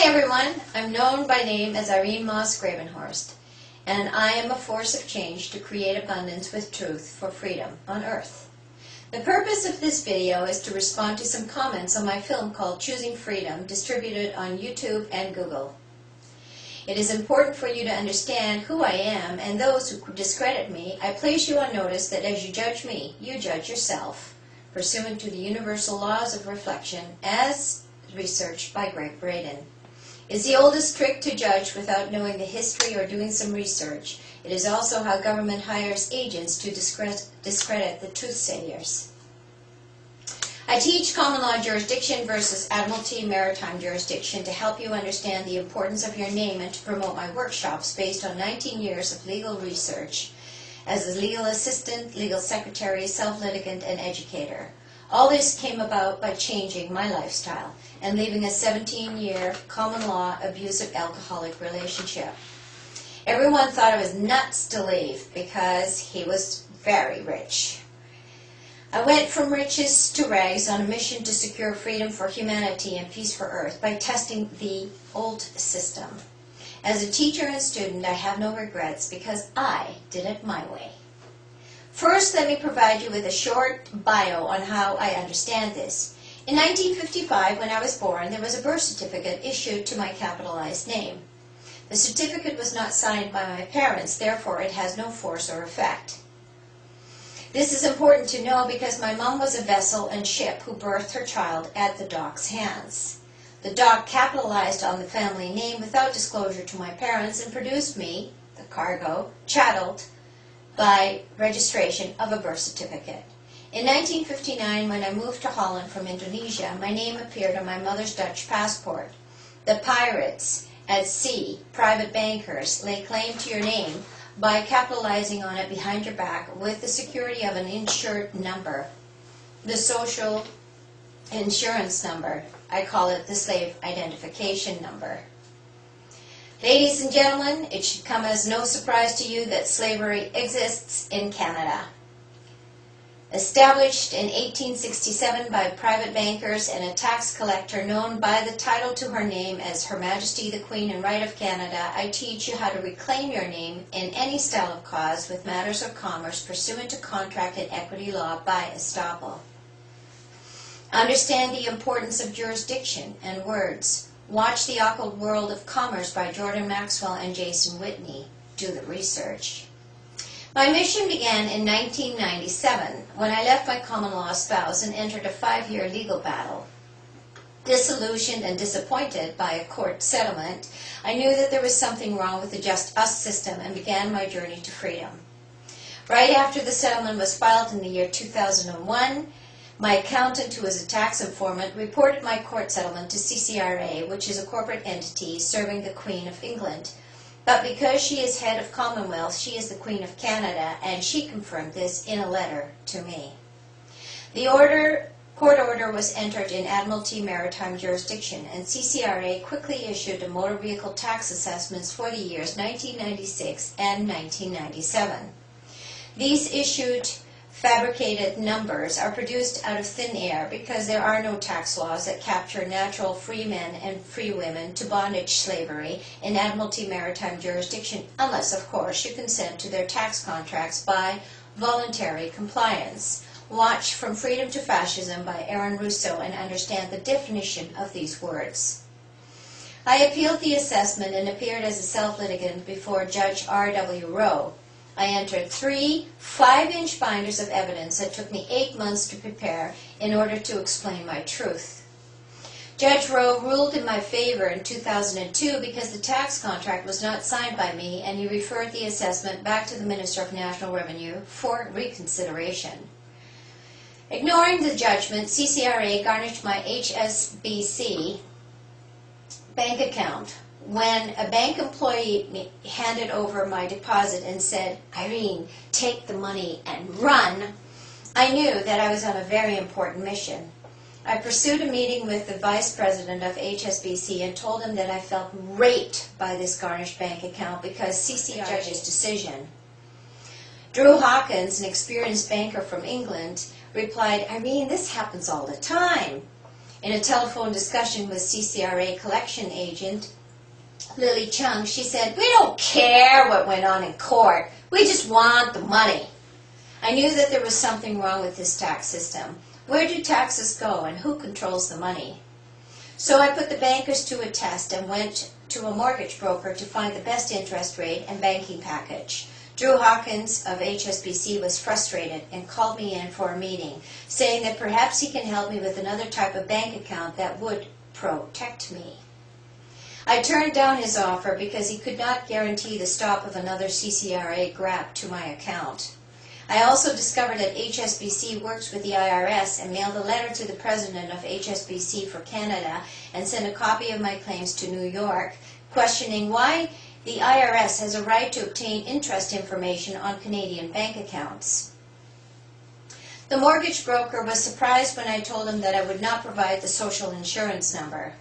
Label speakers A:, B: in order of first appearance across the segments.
A: everyone, I'm known by name as Irene Moss Gravenhorst, and I am a force of change to create abundance with truth for freedom on Earth. The purpose of this video is to respond to some comments on my film called Choosing Freedom, distributed on YouTube and Google. It is important for you to understand who I am, and those who discredit me, I place you on notice that as you judge me, you judge yourself, pursuant to the universal laws of reflection as researched by Greg Braden. It's the oldest trick to judge without knowing the history or doing some research. It is also how government hires agents to discredit the truth-sayers. I teach common law jurisdiction versus admiralty maritime jurisdiction to help you understand the importance of your name and to promote my workshops based on 19 years of legal research as a legal assistant, legal secretary, self-litigant, and educator. All this came about by changing my lifestyle and leaving a 17-year common law abusive alcoholic relationship. Everyone thought I was nuts to leave because he was very rich. I went from riches to rags on a mission to secure freedom for humanity and peace for Earth by testing the old system. As a teacher and student, I have no regrets because I did it my way. First, let me provide you with a short bio on how I understand this. In 1955, when I was born, there was a birth certificate issued to my capitalized name. The certificate was not signed by my parents, therefore it has no force or effect. This is important to know because my mom was a vessel and ship who birthed her child at the dock's hands. The dock capitalized on the family name without disclosure to my parents and produced me, the cargo, chatteled by registration of a birth certificate. In 1959, when I moved to Holland from Indonesia, my name appeared on my mother's Dutch passport. The pirates at sea, private bankers, lay claim to your name by capitalizing on it behind your back with the security of an insured number, the social insurance number. I call it the slave identification number. Ladies and gentlemen, it should come as no surprise to you that slavery exists in Canada. Established in 1867 by private bankers and a tax collector known by the title to her name as Her Majesty the Queen and Right of Canada, I teach you how to reclaim your name in any style of cause with matters of commerce pursuant to contract and equity law by estoppel. Understand the importance of jurisdiction and words. Watch The Occult World of Commerce by Jordan Maxwell and Jason Whitney. Do the research. My mission began in 1997 when I left my common law spouse and entered a 5-year legal battle. Disillusioned and disappointed by a court settlement, I knew that there was something wrong with the Just Us system and began my journey to freedom. Right after the settlement was filed in the year 2001, my accountant, who was a tax informant, reported my court settlement to CCRA, which is a corporate entity serving the Queen of England. But because she is head of Commonwealth, she is the Queen of Canada, and she confirmed this in a letter to me. The court order was entered in Admiralty Maritime Jurisdiction, and CCRA quickly issued a motor vehicle tax assessments for the years 1996 and 1997. These issued fabricated numbers are produced out of thin air because there are no tax laws that capture natural free men and free women to bondage slavery in Admiralty Maritime Jurisdiction, unless, of course, you consent to their tax contracts by voluntary compliance. Watch From Freedom to Fascism by Aaron Russo and understand the definition of these words. I appealed the assessment and appeared as a self-litigant before Judge R.W. Rowe. I entered 3 5-inch binders of evidence that took me 8 months to prepare in order to explain my truth. Judge Rowe ruled in my favor in 2002 because the tax contract was not signed by me, and he referred the assessment back to the Minister of National Revenue for reconsideration. Ignoring the judgment, CCRA garnished my HSBC bank account. When a bank employee handed over my deposit and said, "Irene, take the money and run," I knew that I was on a very important mission. I pursued a meeting with the vice president of HSBC and told him that I felt raped by this garnished bank account because CCR judge's decision. Drew Hawkins, an experienced banker from England, replied, "Irene, this happens all the time." In a telephone discussion with CCRA collection agent Lily Chung, she said, "We don't care what went on in court. We just want the money." I knew that there was something wrong with this tax system. Where do taxes go and who controls the money? So I put the bankers to a test and went to a mortgage broker to find the best interest rate and banking package. Drew Hawkins of HSBC was frustrated and called me in for a meeting, saying that perhaps he can help me with another type of bank account that would protect me. I turned down his offer because he could not guarantee the stop of another CCRA grab to my account. I also discovered that HSBC works with the IRS and mailed a letter to the president of HSBC for Canada and sent a copy of my claims to New York, questioning why the IRS has a right to obtain interest information on Canadian bank accounts. The mortgage broker was surprised when I told him that I would not provide the social insurance number.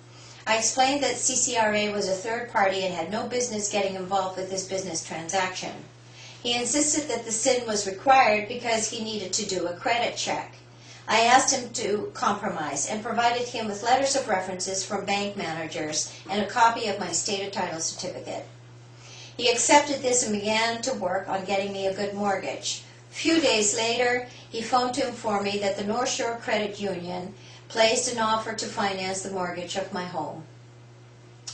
A: I explained that CCRA was a third party and had no business getting involved with this business transaction. He insisted that the SIN was required because he needed to do a credit check. I asked him to compromise and provided him with letters of references from bank managers and a copy of my stated title certificate. He accepted this and began to work on getting me a good mortgage. A few days later, he phoned to inform me that the North Shore Credit Union placed an offer to finance the mortgage of my home.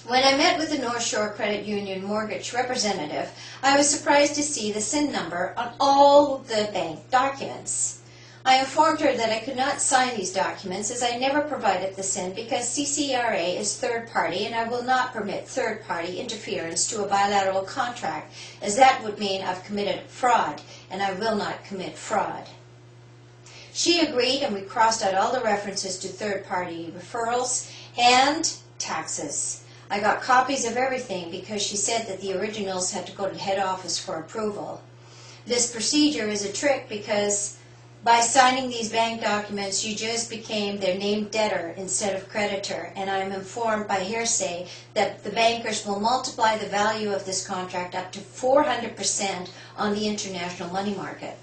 A: When I met with the North Shore Credit Union mortgage representative, I was surprised to see the SIN number on all the bank documents. I informed her that I could not sign these documents as I never provided the SIN because CCRA is third party and I will not permit third party interference to a bilateral contract, as that would mean I've committed fraud and I will not commit fraud. She agreed and we crossed out all the references to third party referrals and taxes. I got copies of everything because she said that the originals had to go to head office for approval. This procedure is a trick because by signing these bank documents, you just became their named debtor instead of creditor, and I am informed by hearsay that the bankers will multiply the value of this contract up to 400% on the international money market.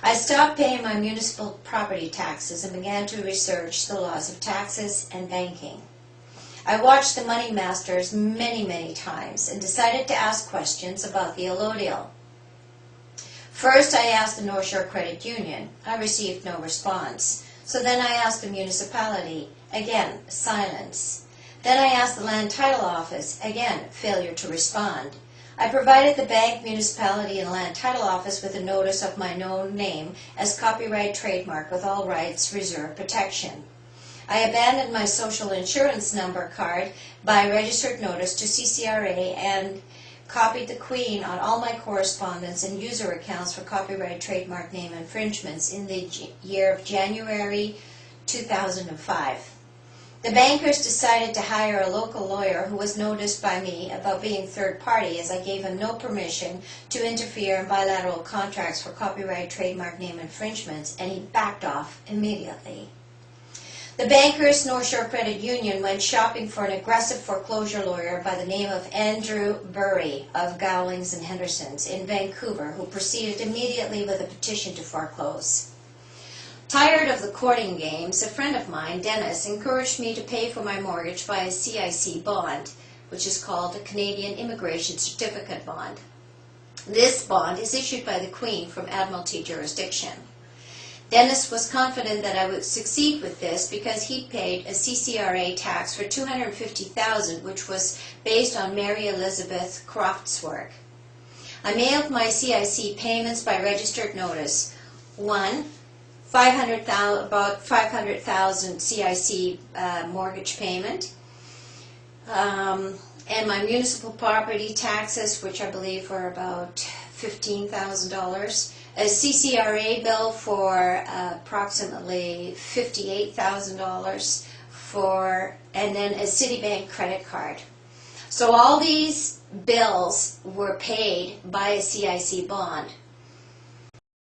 A: I stopped paying my municipal property taxes and began to research the laws of taxes and banking. I watched the Money Masters many times and decided to ask questions about the allodial. First, I asked the North Shore Credit Union. I received no response. So then I asked the municipality. Again, silence. Then I asked the Land Title Office. Again, failure to respond. I provided the bank, municipality, and Land Title Office with a notice of my known name as copyright trademark with all rights reserved protection. I abandoned my social insurance number card by registered notice to CCRA and copied the Queen on all my correspondence and user accounts for copyright trademark name infringements in the year of January 2005. The bankers decided to hire a local lawyer who was noticed by me about being third party, as I gave him no permission to interfere in bilateral contracts for copyright trademark name infringements, and he backed off immediately. The bankers, North Shore Credit Union, went shopping for an aggressive foreclosure lawyer by the name of Andrew Burry of Gowlings and Hendersons in Vancouver, who proceeded immediately with a petition to foreclose. Tired of the courting games, a friend of mine, Dennis, encouraged me to pay for my mortgage by a CIC bond, which is called a Canadian Immigration Certificate Bond. This bond is issued by the Queen from Admiralty jurisdiction. Dennis was confident that I would succeed with this because he paid a CCRA tax for $250,000, which was based on Mary Elizabeth Croft's work. I mailed my CIC payments by registered notice. One, about 500,000 CIC mortgage payment, and my municipal property taxes, which I believe were about $15,000. A CCRA bill for approximately $58,000 and then a Citibank credit card. So all these bills were paid by a CIC bond.